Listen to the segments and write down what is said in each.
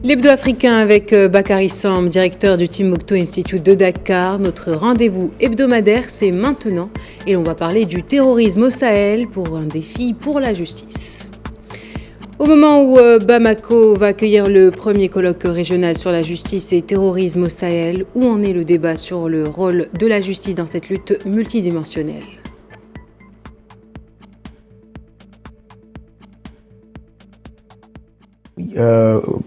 L'hebdo africain avec Bakary Samb, directeur du Timbuktu Institute de Dakar. Notre rendez-vous hebdomadaire, c'est maintenant et on va parler du terrorisme au Sahel pour un défi pour la justice. Au moment où Bamako va accueillir le premier colloque régional sur la justice et terrorisme au Sahel, où en est le débat sur le rôle de la justice dans cette lutte multidimensionnelle?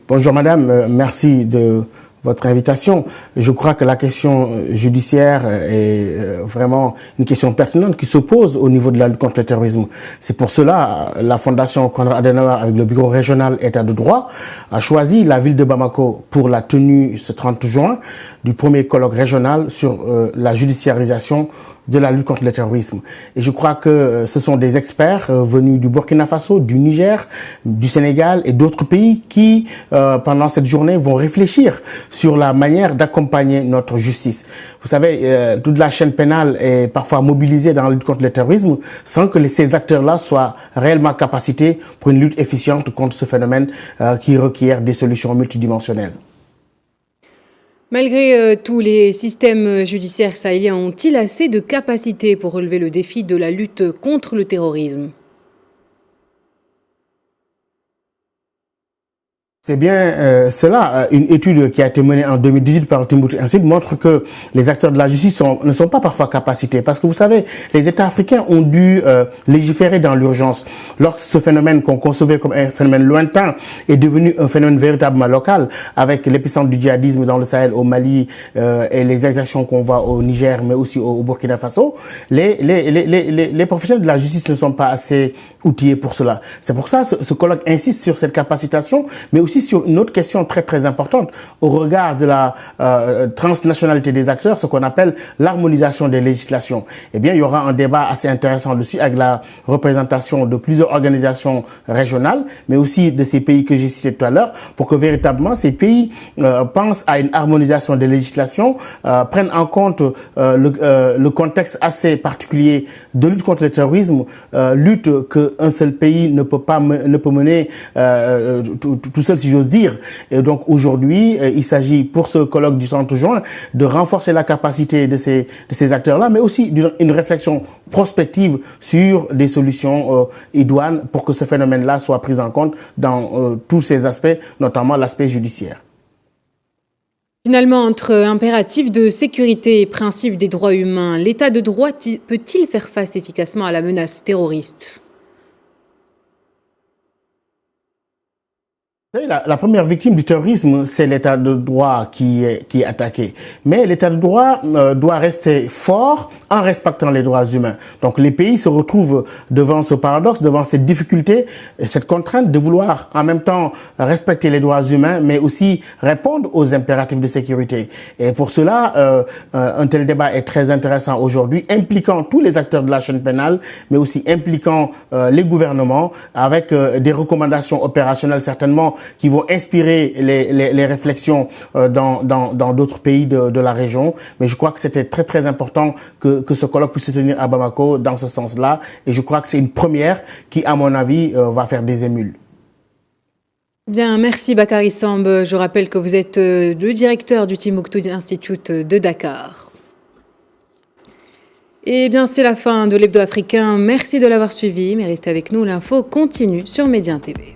Bonjour madame, merci de votre invitation. Je crois que la question judiciaire est vraiment une question pertinente qui se pose au niveau de la lutte contre le terrorisme. C'est pour cela la Fondation Konrad Adenauer avec le bureau régional État de droit a choisi la ville de Bamako pour la tenue ce 30 juin du premier colloque régional sur la judiciarisation de la lutte contre le terrorisme. Et je crois que ce sont des experts venus du Burkina Faso, du Niger, du Sénégal et d'autres pays qui, pendant cette journée, vont réfléchir sur la manière d'accompagner notre justice. Vous savez, toute la chaîne pénale est parfois mobilisée dans la lutte contre le terrorisme sans que ces acteurs-là soient réellement capacités pour une lutte efficiente contre ce phénomène qui requiert des solutions multidimensionnelles. Malgré tous les systèmes judiciaires sahéliens ont-ils assez de capacités pour relever le défi de la lutte contre le terrorisme? C'est bien cela. Une étude qui a été menée en 2018 par le Timbuktu Institute montre que les acteurs de la justice ne sont pas parfois capacités. Parce que vous savez, les États africains ont dû légiférer dans l'urgence. Lorsque ce phénomène qu'on concevait comme un phénomène lointain est devenu un phénomène véritablement local, avec l'épicentre du djihadisme dans le Sahel, au Mali, et les exactions qu'on voit au Niger, mais aussi au Burkina Faso, les professionnels de la justice ne sont pas assez outillés pour cela. C'est pour ça que ce colloque insiste sur cette capacitation, mais aussi sur une autre question très très importante au regard de la transnationalité des acteurs, ce qu'on appelle l'harmonisation des législations. Eh bien, il y aura un débat assez intéressant dessus avec la représentation de plusieurs organisations régionales, mais aussi de ces pays que j'ai cités tout à l'heure, pour que véritablement ces pays pensent à une harmonisation des législations, prennent en compte le contexte assez particulier de lutte contre le terrorisme, lutte qu'un seul pays ne peut mener tout seul, si j'ose dire. Et donc aujourd'hui, il s'agit pour ce colloque du 30 juin de renforcer la capacité de ces acteurs-là, mais aussi d'une réflexion prospective sur des solutions idoines pour que ce phénomène-là soit pris en compte dans tous ses aspects, notamment l'aspect judiciaire. Finalement, entre impératifs de sécurité et principes des droits humains, l'État de droit peut-il faire face efficacement à la menace terroriste? La première victime du terrorisme, c'est l'état de droit qui est attaqué. Mais l'état de droit doit rester fort en respectant les droits humains. Donc les pays se retrouvent devant ce paradoxe, devant cette difficulté, cette contrainte de vouloir en même temps respecter les droits humains, mais aussi répondre aux impératifs de sécurité. Et pour cela, un tel débat est très intéressant aujourd'hui, impliquant tous les acteurs de la chaîne pénale, mais aussi impliquant les gouvernements, avec des recommandations opérationnelles certainement qui vont inspirer les réflexions dans d'autres pays de la région. Mais je crois que c'était très très important que ce colloque puisse se tenir à Bamako dans ce sens-là. Et je crois que c'est une première qui, à mon avis, va faire des émules. Bien, merci Bakary Samb. Je rappelle que vous êtes le directeur du Timbuktu Institute de Dakar. Et bien, c'est la fin de l'hebdo africain. Merci de l'avoir suivi, mais restez avec nous, l'info continue sur Médien TV.